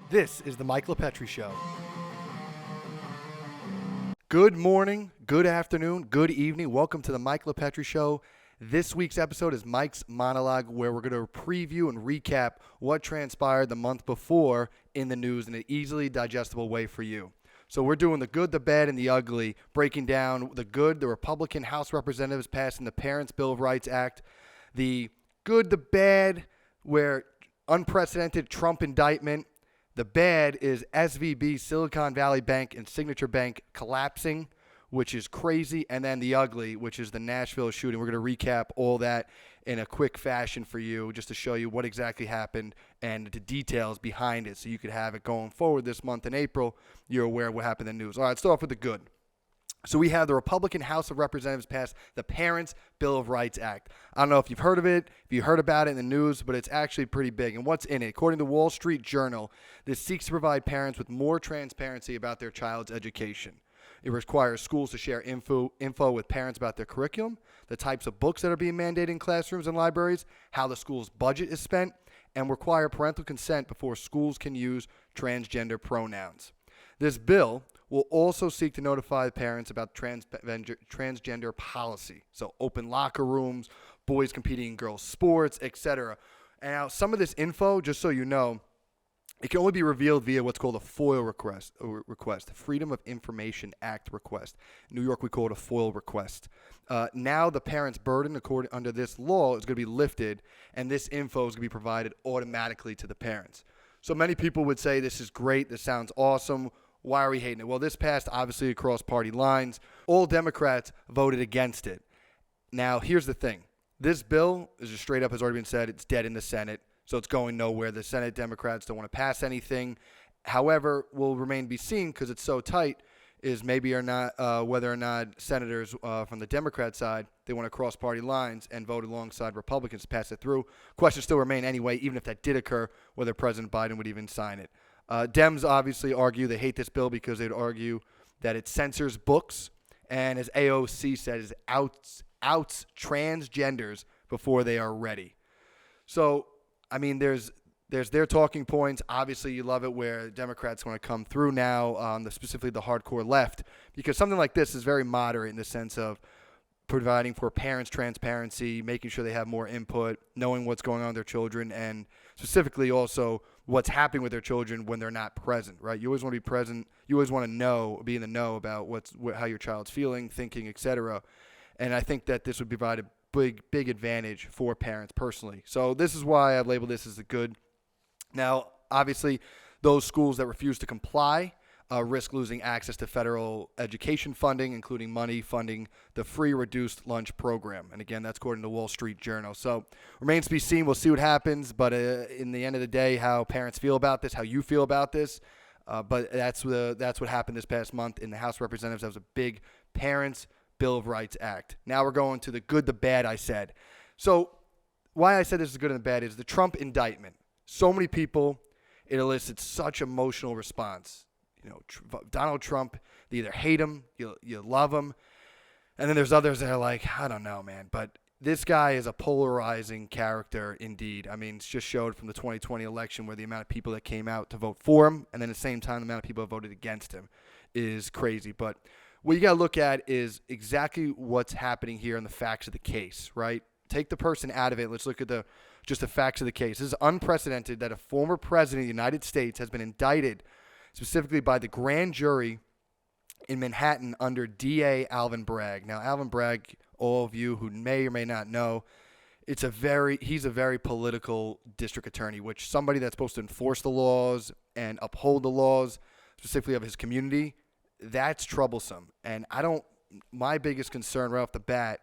This is the Mike LiPetri Show. Good morning, good afternoon, good evening. Welcome to the Mike LiPetri Show. This week's episode is Mike's Monologue, where we're going to preview and recap what transpired the month before in the news in an easily digestible way for you. So we're doing the good, the bad, and the ugly, breaking down the good, the Republican House Representatives passing the Parents' Bill of Rights Act, the good, the bad, where unprecedented Trump indictment. The bad is SVB, Silicon Valley Bank, and Signature Bank collapsing, which is crazy. And then the ugly, which is the Nashville shooting. We're going to recap all that in a quick fashion for you, just to show you what exactly happened and the details behind it, so you could have it going forward this month in April. You're aware of what happened in the news. All right, let's start off with the good. So we have the Republican House of Representatives pass the Parents' Bill of Rights Act. I don't know if you've heard of it, if you heard about it in the news, but it's actually pretty big. And what's in it? According to Wall Street Journal, this seeks to provide parents with more transparency about their child's education. It requires schools to share info with parents about their curriculum, the types of books that are being mandated in classrooms and libraries, how the school's budget is spent, and require parental consent before schools can use transgender pronouns. This bill will also seek to notify parents about transgender policy. So open locker rooms, boys competing in girls' sports, etc. And now some of this info, just so you know, it can only be revealed via what's called a FOIL request, the Freedom of Information Act request. In New York, we call it a FOIL request. Now the parent's burden, under this law, is going to be lifted, and this info is going to be provided automatically to the parents. So many people would say, this is great, this sounds awesome. Why are we hating it? Well, this passed obviously across party lines. All Democrats voted against it. Now, here's the thing. This bill is just straight up, has already been said, it's dead in the Senate, so it's going nowhere. The Senate Democrats don't want to pass anything. However, will remain to be seen because it's so tight is maybe or not whether or not senators from the Democrat side, they want to cross party lines and vote alongside Republicans to pass it through. Questions still remain anyway, even if that did occur, whether President Biden would even sign it. Dems obviously argue they hate this bill because they'd argue that it censors books, and as AOC says, outs transgenders before they are ready. So, I mean, there's their talking points. Obviously, you love it where Democrats want to come through now, specifically the hardcore left, because something like this is very moderate in the sense of providing for parents' transparency, making sure they have more input, knowing what's going on with their children, and specifically also what's happening with their children when they're not present, right? You always want to be present. You always want to know, be in the know about how your child's feeling, thinking, etc. And I think that this would provide a big advantage for parents personally. So this is why I've labeled this as the good. Now, obviously, those schools that refuse to comply risk losing access to federal education funding, including money funding the free reduced lunch program. And again, that's according to the Wall Street Journal. So remains to be seen. We'll see what happens. But in the end of the day, how parents feel about this, how you feel about this. But that's what happened this past month in the House of Representatives. That was a big Parents' Bill of Rights Act. Now we're going to the good, the bad, I said. So why I said this is good and the bad is the Trump indictment. So many people, it elicits such emotional response. You know, Donald Trump, they either hate him, you love him, and then there's others that are like, I don't know, man. But this guy is a polarizing character indeed. I mean, it's just showed from the 2020 election where the amount of people that came out to vote for him, and then at the same time the amount of people that voted against him is crazy. But what you got to look at is exactly what's happening here in the facts of the case, right? Take the person out of it. Let's look at just the facts of the case. This is unprecedented that a former president of the United States has been indicted specifically by the grand jury in Manhattan under DA Alvin Bragg. Now, Alvin Bragg, all of you who may or may not know, he's a very political district attorney, which somebody that's supposed to enforce the laws and uphold the laws, specifically of his community, that's troublesome. And my biggest concern right off the bat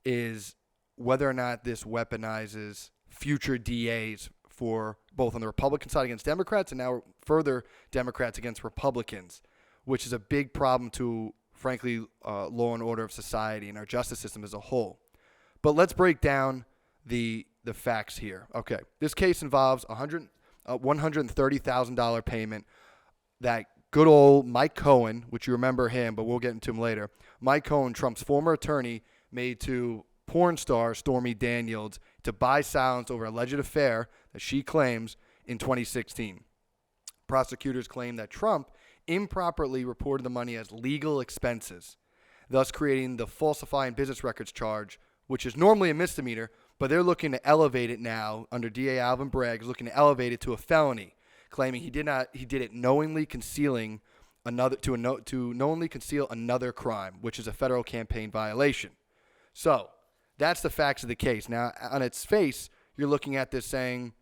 is whether or not this weaponizes future DAs for both on the Republican side against Democrats and now further Democrats against Republicans, which is a big problem to, frankly, law and order of society and our justice system as a whole. But let's break down the facts here. Okay, this case involves a $130,000 payment that good old Mike Cohen, which you remember him, but we'll get into him later. Mike Cohen, Trump's former attorney, made to porn star Stormy Daniels to buy silence over an alleged affair that she claims in 2016. Prosecutors claim that Trump improperly reported the money as legal expenses, thus creating the falsifying business records charge, which is normally a misdemeanor, but they're looking to elevate it now under DA Alvin Bragg is looking to elevate it to a felony, claiming he did it knowingly concealing to knowingly conceal another crime, which is a federal campaign violation. So that's the facts of the case. Now, on its face, you're looking at this saying,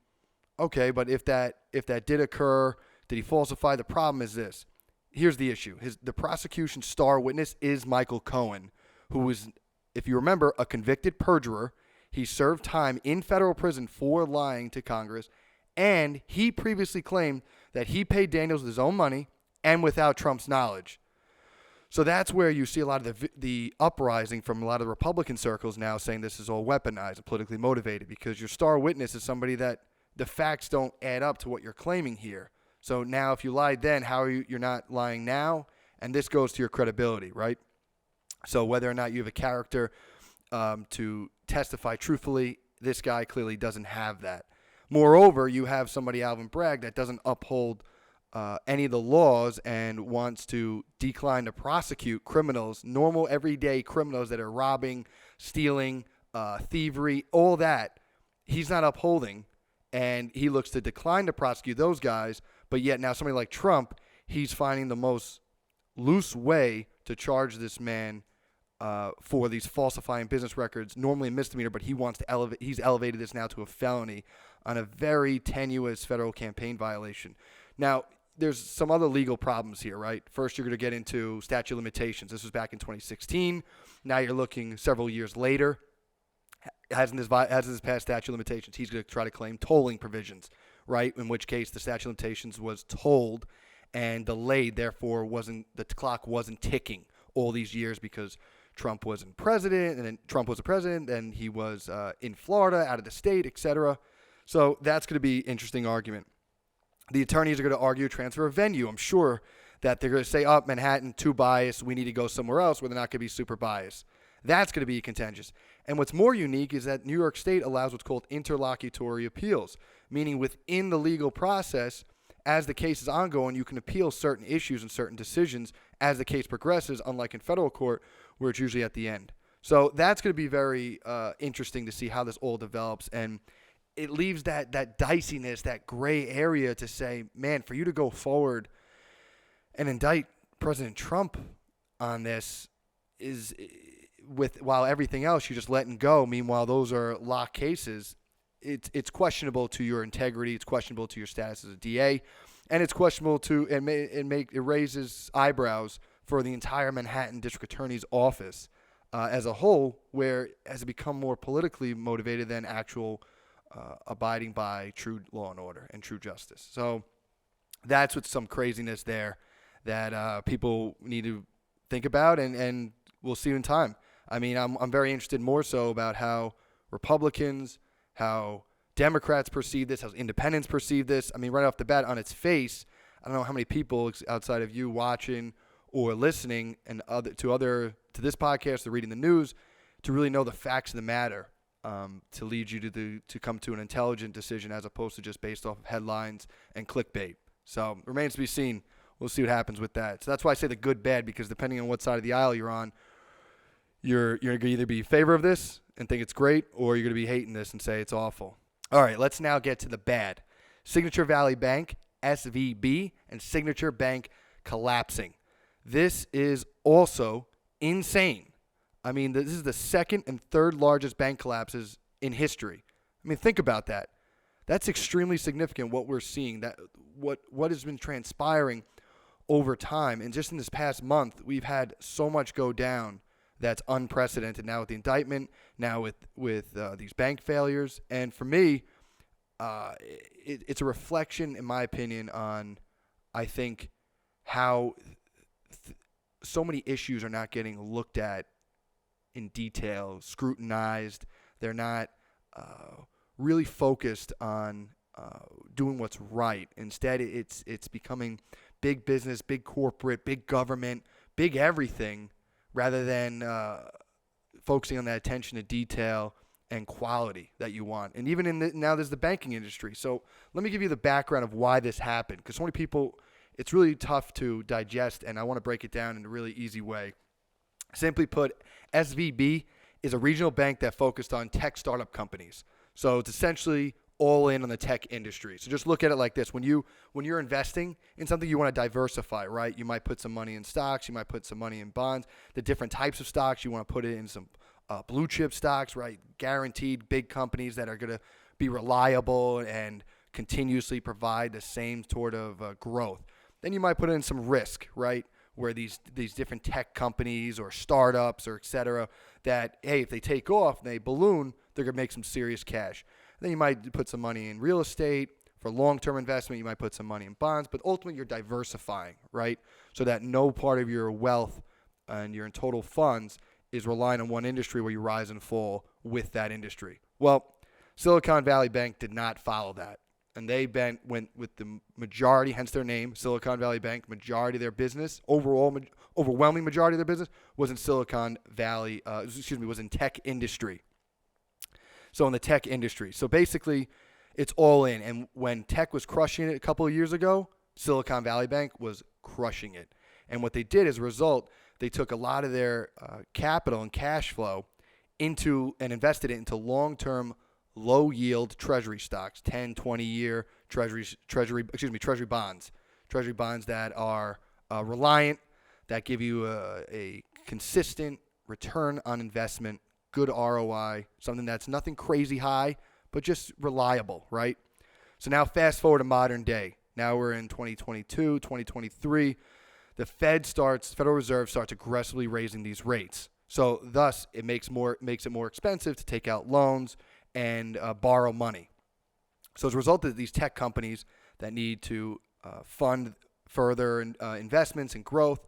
okay, but if that did occur, did he falsify? The problem is this. Here's the issue. The prosecution's star witness is Michael Cohen, who was, if you remember, a convicted perjurer. He served time in federal prison for lying to Congress, and he previously claimed that he paid Daniels with his own money and without Trump's knowledge. So that's where you see a lot of the uprising from a lot of the Republican circles now saying this is all weaponized and politically motivated, because your star witness is somebody that the facts don't add up to what you're claiming here. So now if you lied then, how are you're not lying now? And this goes to your credibility, right? So whether or not you have a character to testify truthfully, this guy clearly doesn't have that. Moreover, you have somebody, Alvin Bragg, that doesn't uphold any of the laws and wants to decline to prosecute criminals, normal everyday criminals that are robbing, stealing, thievery, all that. He's not upholding, and he looks to decline to prosecute those guys. But yet now somebody like Trump, he's finding the most loose way to charge this man for these falsifying business records, normally a misdemeanor, but he wants to he's elevated this now to a felony on a very tenuous federal campaign violation. Now, there's some other legal problems here, right? First, you're going to get into statute of limitations. This was back in 2016. Now you're looking several years later. Hasn't this passed statute of limitations? He's going to try to claim tolling provisions, right? In which case the statute of limitations was tolled and delayed, therefore the clock wasn't ticking all these years because Trump wasn't president, and then Trump was a president, and he was in Florida, out of the state, etc. So that's going to be an interesting argument. The attorneys are going to argue transfer of venue. I'm sure that they're going to say, Manhattan, too biased. We need to go somewhere else where they're not going to be super biased. That's going to be contentious. And what's more unique is that New York State allows what's called interlocutory appeals, meaning within the legal process, as the case is ongoing, you can appeal certain issues and certain decisions as the case progresses, unlike in federal court, where it's usually at the end. So that's going to be very interesting to see how this all develops. And it leaves that diciness, that gray area to say, man, for you to go forward and indict President Trump on this is while everything else you're just letting go. Meanwhile, those are locked cases. It's questionable to your integrity. It's questionable to your status as a DA, and it's questionable to it raises eyebrows for the entire Manhattan District Attorney's office as a whole, where it has become more politically motivated than actual abiding by true law and order and true justice. So that's with some craziness there that people need to think about, and we'll see in time. I mean, I'm very interested more so about how Republicans, how Democrats perceive this, how independents perceive this. I mean, right off the bat, on its face, I don't know how many people outside of you watching or listening and to this podcast or reading the news to really know the facts of the matter. To lead you to come to an intelligent decision as opposed to just based off of headlines and clickbait. So remains to be seen. We'll see what happens with that. So that's why I say the good, bad, because depending on what side of the aisle you're on, you're going to either be in favor of this and think it's great, or you're going to be hating this and say it's awful. All right, let's now get to the bad. Signature Valley Bank, SVB, and Signature Bank collapsing. This is also insane. I mean, this is the second and third largest bank collapses in history. I mean, think about that. That's extremely significant, what we're seeing, that what has been transpiring over time. And just in this past month, we've had so much go down that's unprecedented. Now with the indictment, now with these bank failures. And for me, it's a reflection, in my opinion, on, I think, how so many issues are not getting looked at in detail, scrutinized. They're not really focused on doing what's right. Instead, it's becoming big business, big corporate, big government, big everything, rather than focusing on that attention to detail and quality that you want. And even now there's the banking industry. So let me give you the background of why this happened, because so many people, it's really tough to digest, and I want to break it down in a really easy way. Simply put, SVB is a regional bank that focused on tech startup companies. So it's essentially all in on the tech industry. So just look at it like this. When you're investing in something, you want to diversify, right? You might put some money in stocks. You might put some money in bonds. The different types of stocks, you want to put it in some blue chip stocks, right? Guaranteed big companies that are going to be reliable and continuously provide the same sort of growth. Then you might put in some risk, right? Where these different tech companies or startups or et cetera, that, hey, if they take off and they balloon, they're going to make some serious cash. Then you might put some money in real estate for long-term investment. You might put some money in bonds, but ultimately you're diversifying, right? So that no part of your wealth and your total funds is relying on one industry where you rise and fall with that industry. Well, Silicon Valley Bank did not follow that. And they went with the majority, hence their name, Silicon Valley Bank. Majority of their business, overwhelming majority of their business was in Silicon Valley, was in tech industry. So in the tech industry. So basically, it's all in. And when tech was crushing it a couple of years ago, Silicon Valley Bank was crushing it. And what they did as a result, they took a lot of their capital and cash flow and invested it into long-term, low-yield treasury stocks, 10, 20-year treasury bonds. Treasury bonds that are reliant, that give you a consistent return on investment, good ROI, something that's nothing crazy high, but just reliable, right? So now fast forward to modern day. Now we're in 2022, 2023. The Federal Reserve starts aggressively raising these rates. So thus, it makes it more expensive to take out loans and borrow money. So as a result of these tech companies that need to fund further investments and growth,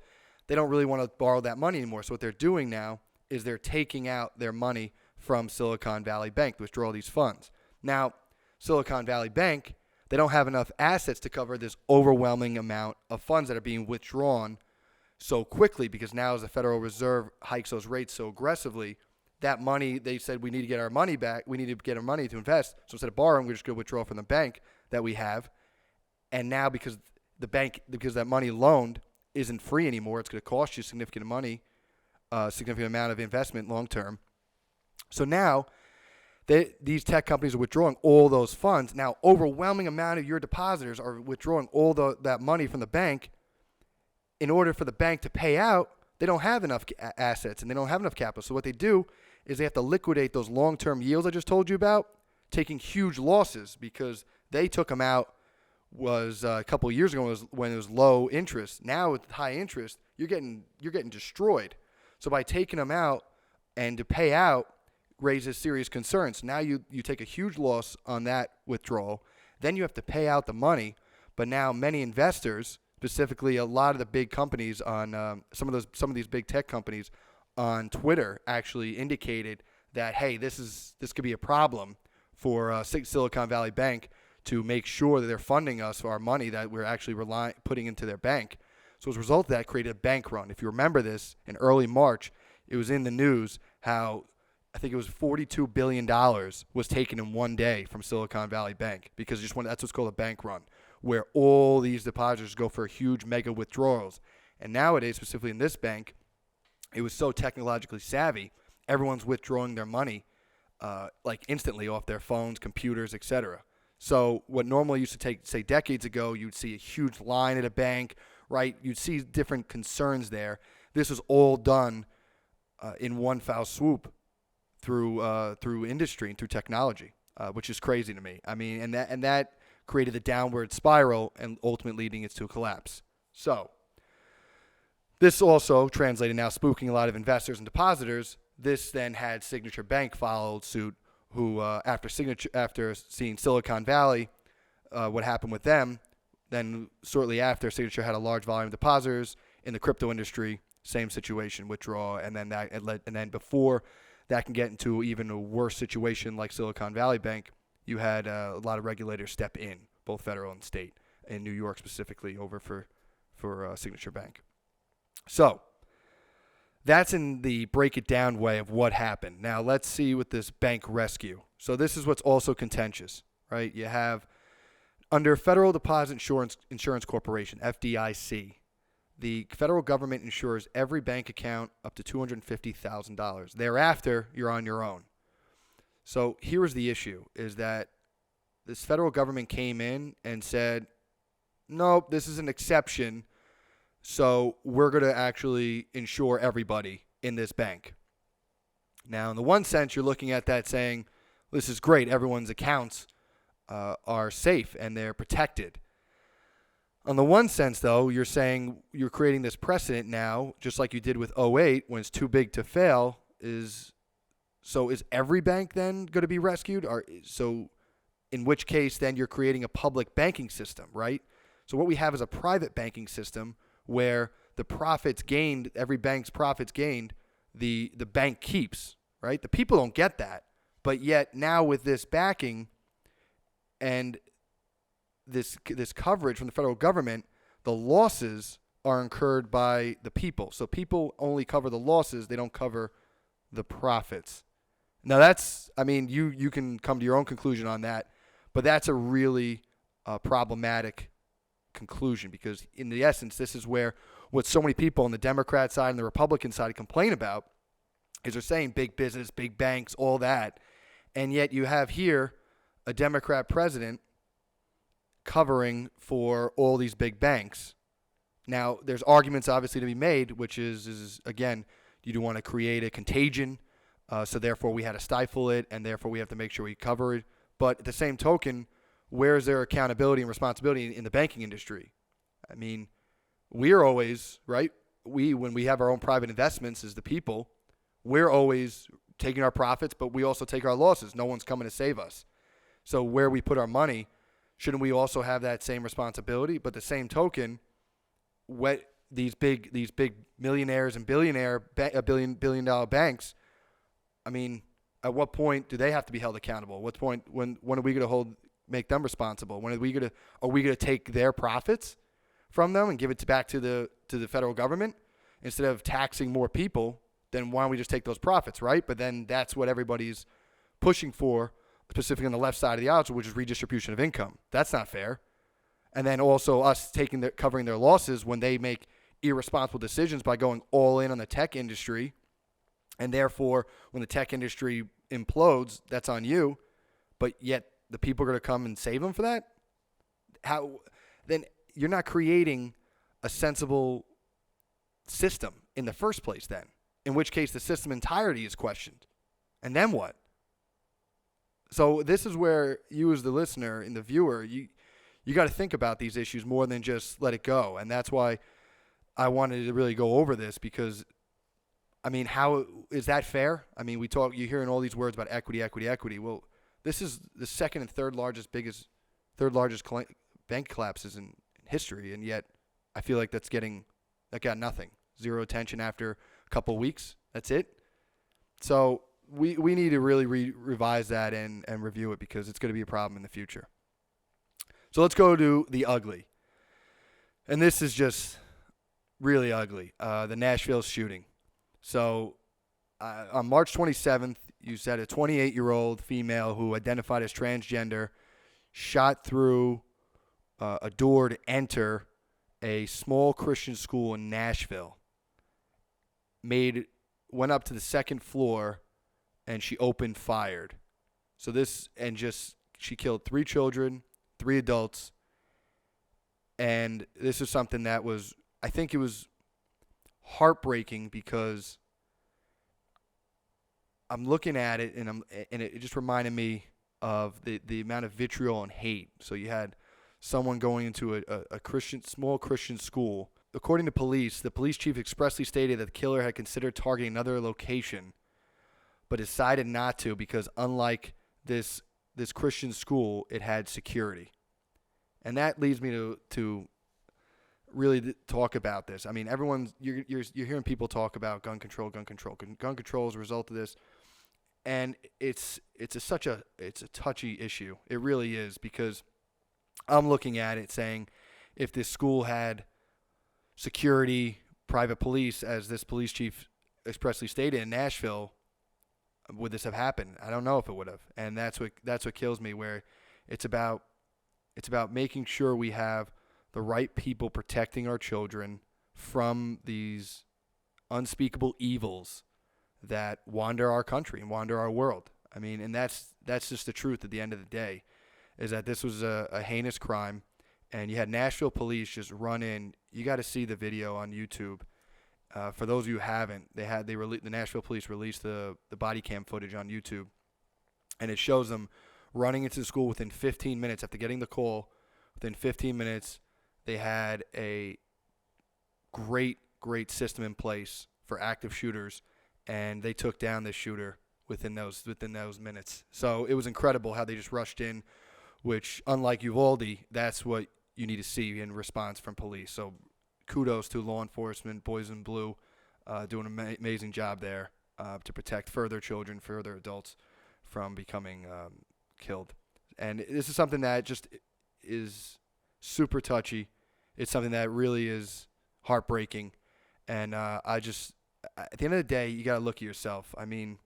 they don't really want to borrow that money anymore. So what they're doing now is they're taking out their money from Silicon Valley Bank to withdraw these funds. Now, Silicon Valley Bank, they don't have enough assets to cover this overwhelming amount of funds that are being withdrawn so quickly, because now as the Federal Reserve hikes those rates so aggressively, that money, they said, we need to get our money back. We need to get our money to invest. So instead of borrowing, we're just going to withdraw from the bank that we have. And now because that money loaned isn't free anymore, it's going to cost you significant amount of investment long term. So now these tech companies are withdrawing all those funds. Now, overwhelming amount of your depositors are withdrawing all that money from the bank. In order for the bank to pay out, they don't have enough assets and they don't have enough capital. So what they do is they have to liquidate those long-term yields I just told you about, taking huge losses because they took them out was a couple of years ago when it was low interest. Now with high interest, you're getting destroyed. So by taking them out and to pay out raises serious concerns. Now you take a huge loss on that withdrawal. Then you have to pay out the money. But now many investors, specifically a lot of the big companies on some of these big tech companies on Twitter actually indicated that, hey, this could be a problem for Silicon Valley Bank to make sure that they're funding us for our money that we're actually putting into their bank. So as a result of that, created a bank run. If you remember this, in early March, it was in the news how I think it was $42 billion was taken in one day from Silicon Valley Bank because that's what's called a bank run, where all these depositors go for huge mega withdrawals. And nowadays, specifically in this bank, it was so technologically savvy, everyone's withdrawing their money like instantly off their phones, computers, etc. So what normally used to take, say, decades ago, you'd see a huge line at a bank, right? You'd see different concerns there. This was all done in one foul swoop through industry and through technology, which is crazy to me. I mean, and that created a downward spiral and ultimately leading it to a collapse. So this also translated now spooking a lot of investors and depositors. This then had Signature Bank followed suit, who after seeing Silicon Valley, what happened with them, then shortly after, Signature had a large volume of depositors in the crypto industry. Same situation, withdraw, and then before that can get into even a worse situation like Silicon Valley Bank, you had a lot of regulators step in, both federal and state, in New York specifically, over for Signature Bank. So that's in the break it down way of what happened. Now let's see with this bank rescue. So this is what's also contentious, right? You have under Federal Deposit Insurance Corporation, FDIC, the federal government insures every bank account up to $250,000. Thereafter, you're on your own. So here's the issue, is that this federal government came in and said, nope, this is an exception, so we're going to actually insure everybody in this bank. Now, in the one sense, you're looking at that saying, this is great, everyone's accounts are safe and they're protected. On the one sense, though, you're saying you're creating this precedent now, just like you did with '08, when it's too big to fail. So is every bank then going to be rescued? So in which case, then you're creating a public banking system, right? So what we have is a private banking system where the profits gained, every bank's profits gained, the bank keeps, right? The people don't get that. But yet now with this backing and this coverage from the federal government, the losses are incurred by the people. So people only cover the losses, they don't cover the profits. Now that's, I mean, you can come to your own conclusion on that, but that's a really problematic conclusion, because in the essence, this is where what so many people on the Democrat side and the Republican side complain about is they're saying big business, big banks, all that. And yet you have here a Democrat president covering for all these big banks. Now, there's arguments obviously to be made, which is again, you do want to create a contagion, so therefore we had to stifle it, and therefore we have to make sure we cover it. But at the same token, where is there accountability and responsibility in the banking industry? I mean, we're always, right? When we have our own private investments as the people, we're always taking our profits, but we also take our losses. No one's coming to save us. So where we put our money, shouldn't we also have that same responsibility? But the same token, what these big millionaires and billion dollar banks, I mean, at what point do they have to be held accountable? At what point, when are we going to make them responsible? When are we going to take their profits from them and give it back to the federal government instead of taxing more people? Then why don't we just take those profits, right? But then that's what everybody's pushing for, specifically on the left side of the aisle, which is redistribution of income. That's not fair. And then also us covering their losses when they make irresponsible decisions by going all in on the tech industry. And therefore, when the tech industry implodes, that's on you. But yet the people are going to come and save them for that? How? Then you're not creating a sensible system in the first place then. In which case the system entirety is questioned. And then what? So this is where you as the listener and the viewer, you got to think about these issues more than just let it go. And that's why I wanted to really go over this, because, I mean, how is that fair? I mean, you're hearing all these words about equity. Well, this is the second and third largest bank collapses in history. And yet I feel like that got nothing. Zero attention after a couple weeks. That's it. So we need to really revise that and review it, because it's going to be a problem in the future. So let's go to the ugly. And this is just really ugly. The Nashville shooting. So on March 27th, you said a 28-year-old female who identified as transgender shot through a door to enter a small Christian school in Nashville. Went up to the second floor, and she opened fired. So she killed 3 children, 3 adults, and this is something that I think it was heartbreaking, because I'm looking at it and it just reminded me of the amount of vitriol and hate. So you had someone going into a small Christian school. According to police, the police chief expressly stated that the killer had considered targeting another location, but decided not to, because unlike this Christian school, it had security. And that leads me to really talk about this. I mean, you're hearing people talk about gun control as a result of this, and it's a touchy issue. It really is, because I'm looking at it saying, if this school had security, private police, as this police chief expressly stated in Nashville, would this have happened? I don't know if it would have. And that's what kills me, where it's about making sure we have the right people protecting our children from these unspeakable evils that wander our country and wander our world. I mean, and that's just the truth at the end of the day, is that this was a heinous crime, and you had Nashville police just run in. You got to see the video on YouTube. For those of you who haven't, the Nashville police released the body cam footage on YouTube, and it shows them running into the school within 15 minutes after getting the call. Within 15 minutes, they had a great system in place for active shooters, and they took down this shooter within those minutes. So it was incredible how they just rushed in, which, unlike Uvalde, that's what you need to see in response from police. So kudos to law enforcement, Boys in Blue, doing an amazing job there to protect further children, further adults from becoming killed. And this is something that just is super touchy. It's something that really is heartbreaking. And at the end of the day, you got to look at yourself. I mean,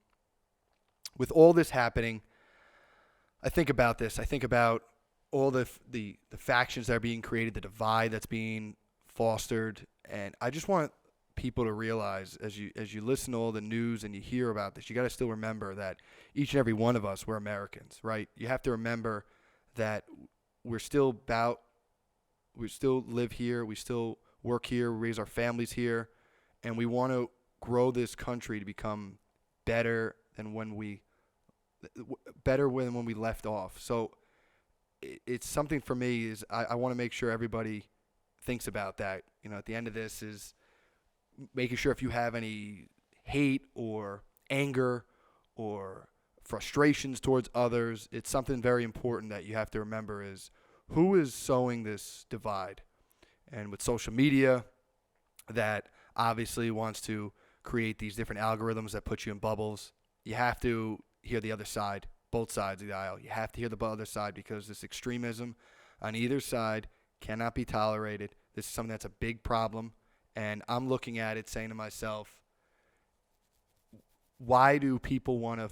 with all this happening, I think about this. I think about all the factions that are being created, the divide that's being fostered, and I just want people to realize, as you listen to all the news and you hear about this, you got to still remember that each and every one of us, we're Americans, right? You have to remember that we still live here, we still work here, we raise our families here, and we want to grow this country to become better than when we left off. So it's something for me is I want to make sure everybody thinks about that. You know, at the end of this is making sure if you have any hate or anger or frustrations towards others, it's something very important that you have to remember is who is sowing this divide. And with social media, that obviously wants to create these different algorithms that put you in bubbles, you have to hear the other side, both sides of the aisle. You have to hear the other side, because this extremism on either side cannot be tolerated. This is something that's a big problem, and I'm looking at it saying to myself, why do people want to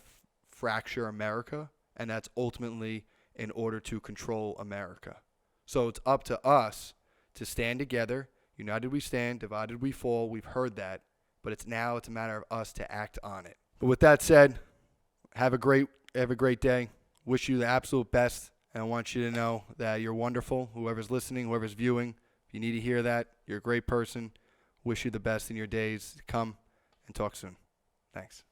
fracture America? And that's ultimately in order to control America. So it's up to us to stand together. United we stand, divided we fall. We've heard that, but it's a matter of us to act on it. But with that said, have a great day. Wish you the absolute best, and I want you to know that you're wonderful. Whoever's listening, whoever's viewing, if you need to hear that, you're a great person. Wish you the best in your days to come, and talk soon. Thanks.